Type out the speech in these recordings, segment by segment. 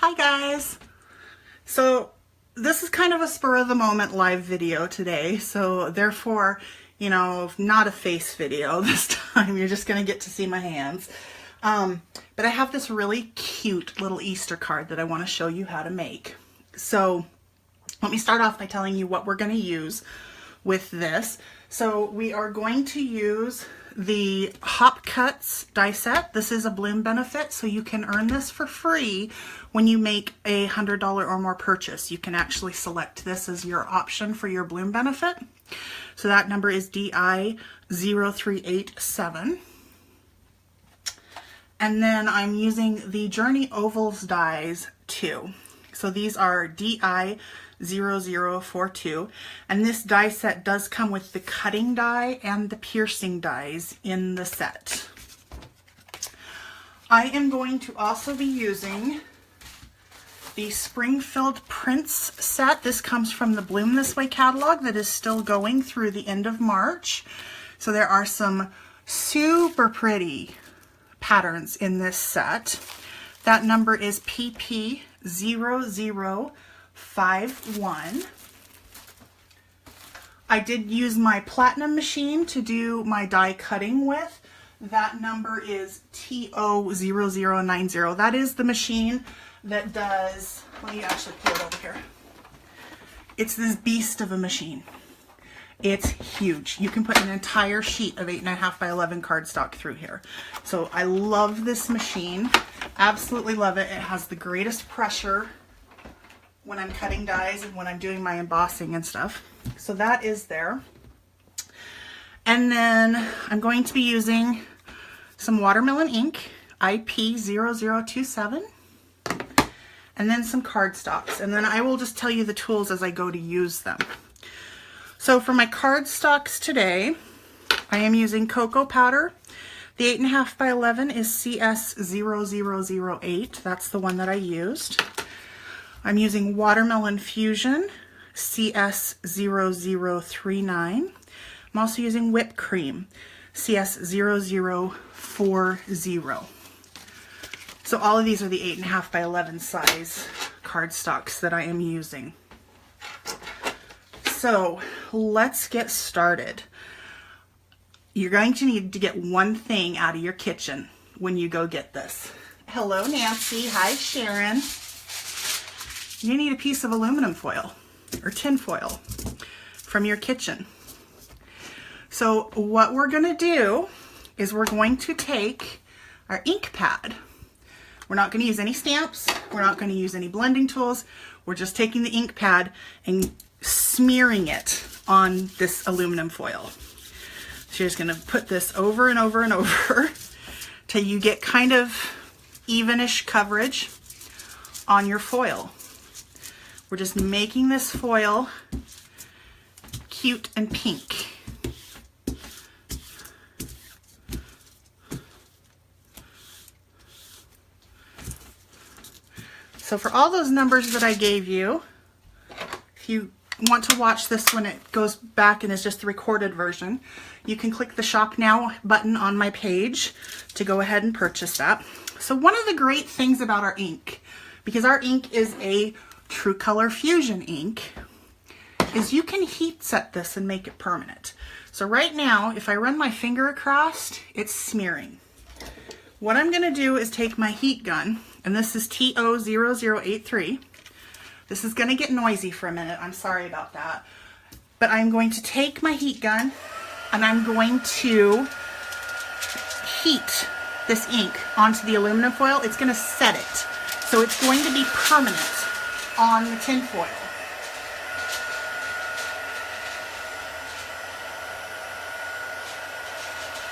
Hi guys! So this is kind of a spur of the moment live video today, so therefore, not a face video this time. You're just gonna get to see my hands. But I have this really cute little Easter card that I want to show you how to make. So let me start off by telling you what we're going to use with this. So we are going to use the Hop Cuts die set. This is a Bloom benefit, so you can earn this for free when you make a $100 or more purchase. You can actually select this as your option for your Bloom benefit. So that number is DI0387. And then I'm using the Journey Ovals dies too. So these are DI0042, and this die set does come with the cutting die and the piercing dies in the set. I am going to also be using the Springfield Prints set. This comes from the Bloom This Way catalog that is still going through the end of March. So there are some super pretty patterns in this set. That number is PP0051. I did use my platinum machine to do my die cutting with. That number is TO0090. That is the machine that does, let me actually pull it over here. It's this beast of a machine. It's huge. You can put an entire sheet of 8.5 by 11 cardstock through here. So I love this machine. Absolutely love it. It has the greatest pressure when I'm cutting dies and when I'm doing my embossing and stuff. So that is there. And then I'm going to be using some watermelon ink, IP0027, and then some cardstocks. And then I will just tell you the tools as I go to use them. So for my cardstocks today, I am using cocoa powder. The 8.5 by 11 is CS0008. That's the one that I used. I'm using Watermelon Fusion, CS0039. I'm also using whipped cream, CS0040. So all of these are the 8.5 by 11 size cardstocks that I am using. So let's get started. You're going to need to get one thing out of your kitchen when you go get this. Hello, Nancy. Hi, Sharon. You need a piece of aluminum foil or tin foil from your kitchen. So what we're going to do is we're going to take our ink pad. We're not going to use any stamps. We're not going to use any blending tools. We're just taking the ink pad and smearing it on this aluminum foil. So you're just going to put this over and over and over till you get kind of evenish coverage on your foil. We're just making this foil cute and pink. So for all those numbers that I gave you, if you want to watch this when it goes back and is just the recorded version, you can click the Shop Now button on my page to go ahead and purchase that. So one of the great things about our ink, because our ink is a True Color Fusion ink, is you can heat set this and make it permanent. So right now, if I run my finger across, it's smearing. What I'm going to do is take my heat gun, and this is TO0083. This is going to get noisy for a minute. I'm sorry about that. But I'm going to take my heat gun and I'm going to heat this ink onto the aluminum foil. It's going to set it. So it's going to be permanent on the tin foil.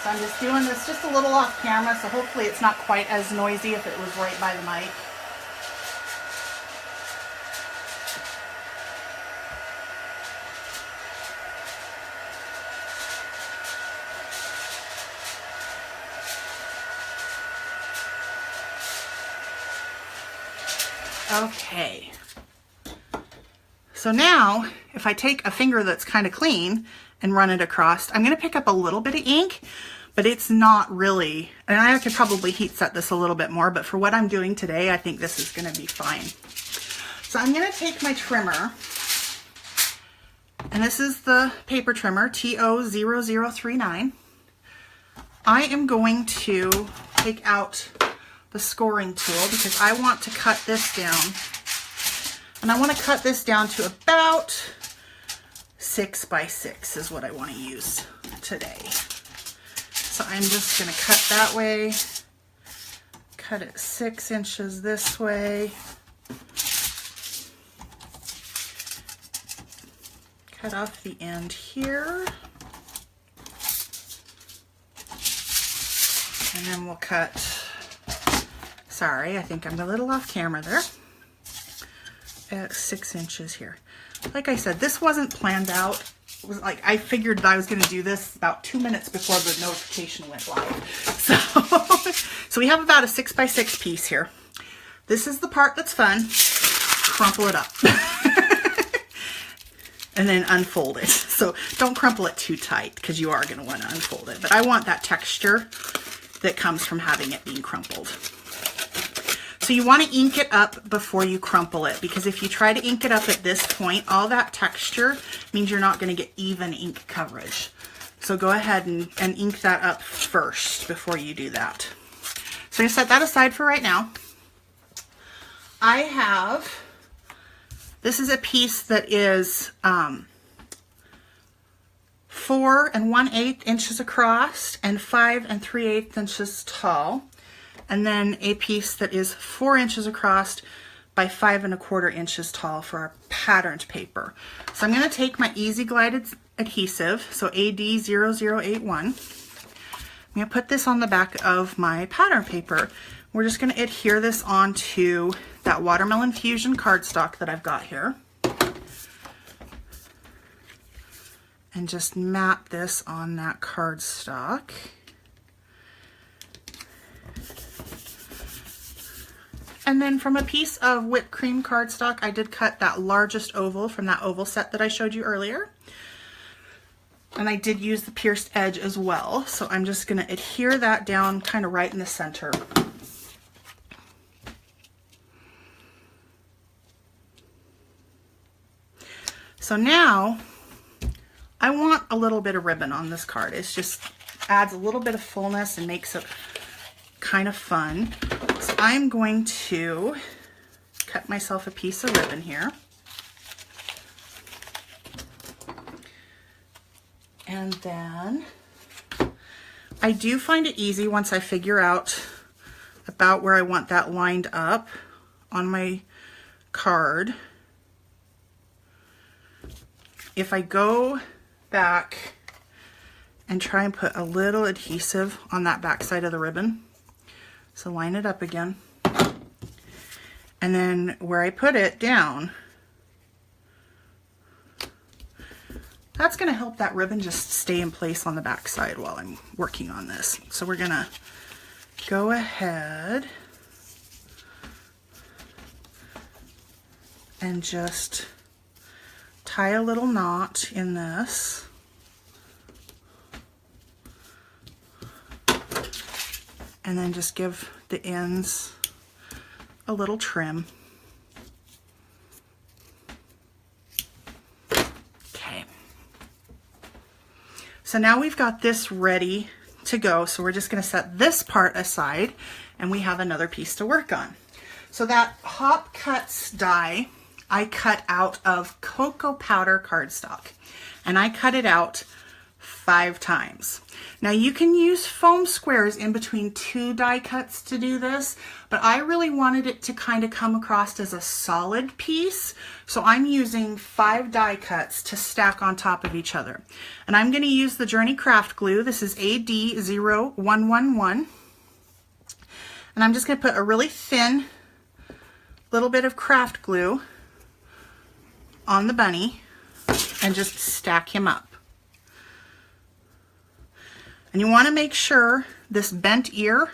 So I'm just doing this just a little off camera, so hopefully it's not quite as noisy if it was right by the mic. Okay, so now if I take a finger that's kind of clean and run it across, I'm going to pick up a little bit of ink, but it's not really, and I could probably heat set this a little bit more, but for what I'm doing today, I think this is going to be fine. So I'm going to take my trimmer, and this is the paper trimmer, TO0039. I am going to take out the scoring tool because I want to cut this down. And I want to cut this down to about 6 by 6 is what I want to use today. So I'm just going to cut that way, cut it 6 inches this way, cut off the end here, and then we'll cut, sorry, I think I'm a little off camera there, at 6 inches here. Like I said, this wasn't planned out. It was like I figured that I was going to do this about 2 minutes before the notification went live. So we have about a 6 by 6 piece here. This is the part that's fun. Crumple it up. And then unfold it. So don't crumple it too tight because you are going to want to unfold it. But I want that texture that comes from having it being crumpled. So you want to ink it up before you crumple it, because if you try to ink it up at this point, all that texture means you're not going to get even ink coverage. So go ahead and ink that up first before you do that. So I'm going to set that aside for right now. I have, this is a piece that is 4 1/8 inches across and 5 3/8 inches tall. And then a piece that is 4 inches across by 5 1/4 inches tall for our patterned paper. So I'm going to take my Easy Glide adhesive, so AD0081. I'm going to put this on the back of my pattern paper. We're just going to adhere this onto that Watermelon Fusion cardstock that I've got here. And just map this on that cardstock. And then from a piece of whipped cream cardstock, I did cut that largest oval from that oval set that I showed you earlier. And I did use the pierced edge as well. So I'm just going to adhere that down kind of right in the center. So now I want a little bit of ribbon on this card. It just adds a little bit of fullness and makes it kind of fun. So I'm going to cut myself a piece of ribbon here. And then I do find it easy once I figure out about where I want that lined up on my card. If I go back and try and put a little adhesive on that back side of the ribbon, so line it up again, and then where I put it down, that's going to help that ribbon just stay in place on the back side while I'm working on this. So we're going to go ahead and just tie a little knot in this. And then just give the ends a little trim. Okay. So now we've got this ready to go. So we're just going to set this part aside and we have another piece to work on. So that Hop Cuts die I cut out of cocoa powder cardstock, and I cut it out 5 times. Now you can use foam squares in between 2 die cuts to do this, but I really wanted it to kind of come across as a solid piece, so I'm using 5 die cuts to stack on top of each other. And I'm going to use the Journey Craft Glue. This is AD0111, and I'm just going to put a really thin little bit of craft glue on the bunny and just stack him up. And you want to make sure this bent ear,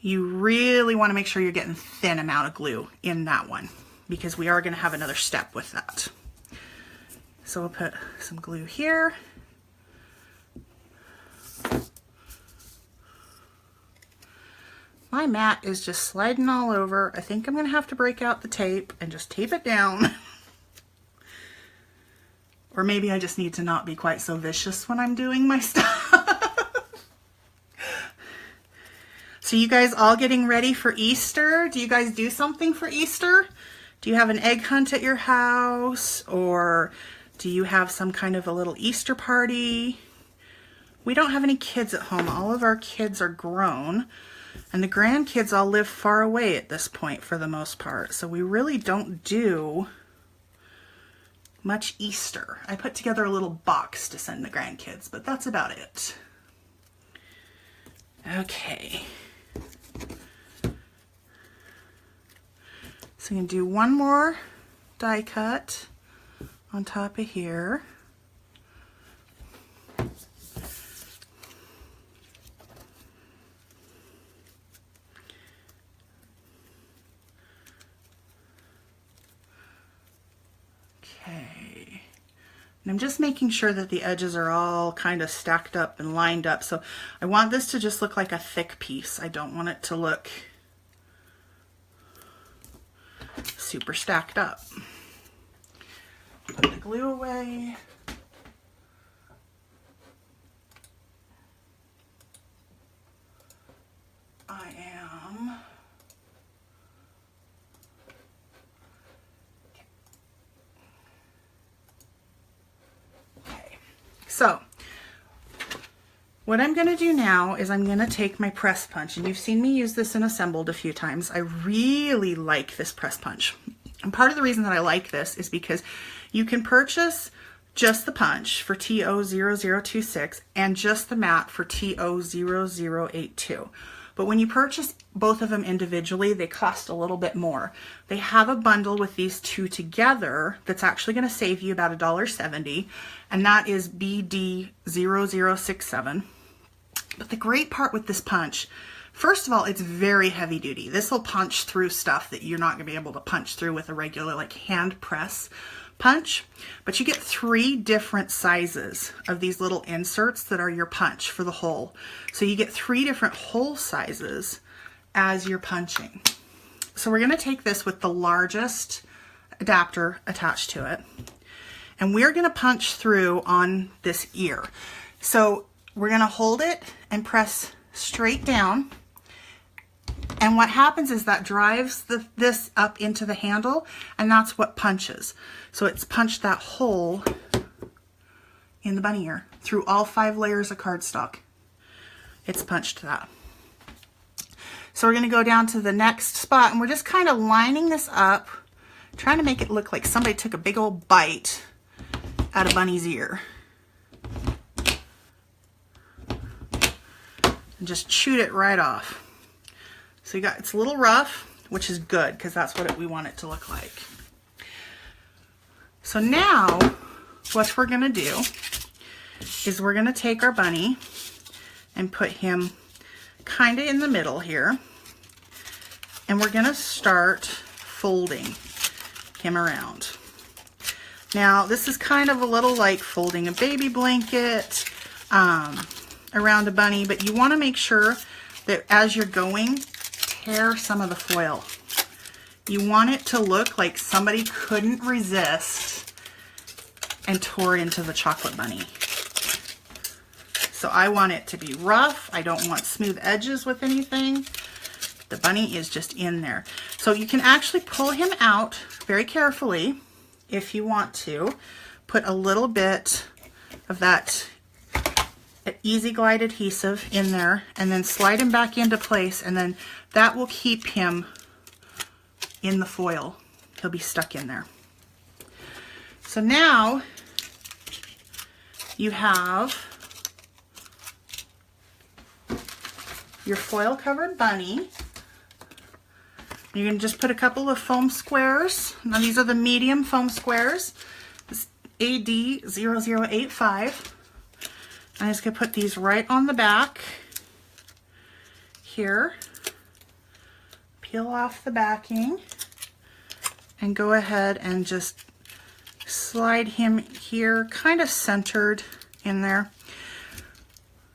you really want to make sure you're getting thin amount of glue in that one, because we are going to have another step with that. So we'll put some glue here. My mat is just sliding all over. I think I'm gonna have to break out the tape and just tape it down. Or maybe I just need to not be quite so vicious when I'm doing my stuff. So you guys all getting ready for Easter? Do you guys do something for Easter? Do you have an egg hunt at your house? Or do you have some kind of a little Easter party? We don't have any kids at home. All of our kids are grown. And the grandkids all live far away at this point for the most part. So we really don't do much Easter. I put together a little box to send the grandkids, but that's about it. Okay. So I'm going to do one more die cut on top of here. Okay. And I'm just making sure that the edges are all kind of stacked up and lined up. So I want this to just look like a thick piece. I don't want it to look super stacked up. Put the glue away. I am okay. So what I'm going to do now is I'm going to take my press punch, and you've seen me use this in Assembled a few times. I really like this press punch. And part of the reason that I like this is because you can purchase just the punch for TO0026 and just the mat for TO0082. But when you purchase both of them individually, they cost a little bit more. They have a bundle with these two together that's actually going to save you about $1.70, and that is BD0067. But the great part with this punch, first of all, it's very heavy duty. This will punch through stuff that you're not going to be able to punch through with a regular like hand press punch. But you get 3 different sizes of these little inserts that are your punch for the hole. So you get 3 different hole sizes as you're punching. So we're going to take this with the largest adapter attached to it, and we're going to punch through on this ear. So we're going to hold it and press straight down. And what happens is that drives this up into the handle, and that's what punches. So it's punched that hole in the bunny ear through all 5 layers of cardstock. It's punched that. So we're going to go down to the next spot, and we're just kind of lining this up, trying to make it look like somebody took a big old bite out of Bunny's ear and just chewed it right off. So you got, it's a little rough, which is good because that's what we want it to look like. So now what we're going to do is we're going to take our bunny and put him kind of in the middle here, and we're going to start folding him around. Now this is kind of a little like folding a baby blanket around a bunny, but you want to make sure that as you're going, tear some of the foil. You want it to look like somebody couldn't resist and tore into the chocolate bunny. So I want it to be rough. I don't want smooth edges with anything. The bunny is just in there. So you can actually pull him out very carefully if you want to. Put a little bit of that Easy Glide adhesive in there, and then slide him back into place, and then that will keep him in the foil. He'll be stuck in there. So now you have your foil covered bunny. You can just put a couple of foam squares. Now these are the medium foam squares. This AD0085. I'm just going to put these right on the back here. Peel off the backing and go ahead and just slide him here, kind of centered in there.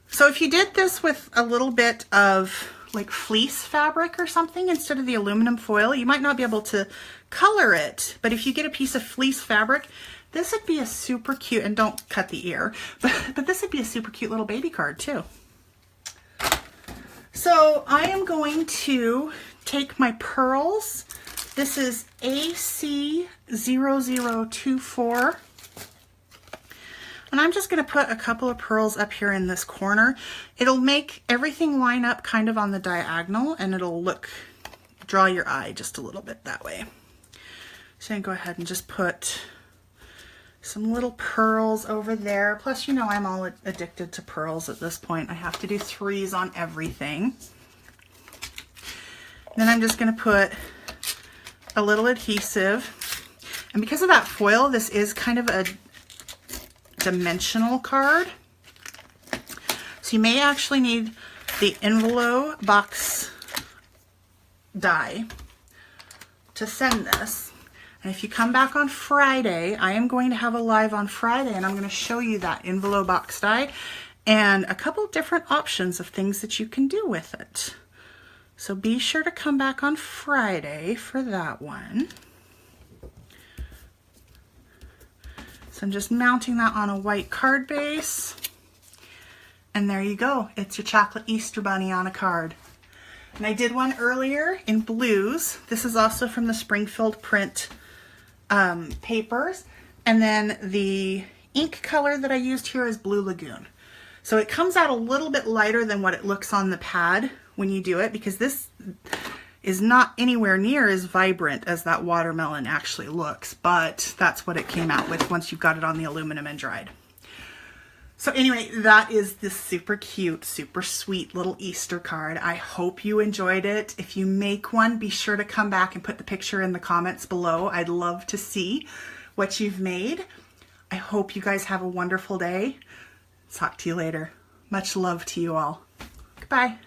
So if you did this with a little bit of like fleece fabric or something instead of the aluminum foil. You might not be able to color it, but if you get a piece of fleece fabric, this would be a super cute, and don't cut the ear, but this would be a super cute little baby card too. So I am going to take my pearls. This is AC0024. And I'm just going to put a couple of pearls up here in this corner. It'll make everything line up kind of on the diagonal, and it'll draw your eye just a little bit that way. So I'm going to go ahead and just put some little pearls over there. Plus, you know, I'm all addicted to pearls at this point. I have to do 3s on everything. Then I'm just going to put a little adhesive. And because of that foil, this is kind of a dimensional card. So you may actually need the envelope box die to send this. And if you come back on Friday, I am going to have a live on Friday, and I'm going to show you that envelope box die and a couple different options of things that you can do with it. So be sure to come back on Friday for that one. So I'm just mounting that on a white card base. And there you go. It's your chocolate Easter bunny on a card. And I did one earlier in blues. This is also from the Springfield print papers. And then the ink color that I used here is Blue Lagoon. So it comes out a little bit lighter than what it looks on the pad when you do it, because this is not anywhere near as vibrant as that watermelon actually looks, but that's what it came out with once you've got it on the aluminum and dried. So anyway, that is this super cute, super sweet little Easter card. I hope you enjoyed it. If you make one, be sure to come back and put the picture in the comments below. I'd love to see what you've made. I hope you guys have a wonderful day. Talk to you later. Much love to you all. Goodbye.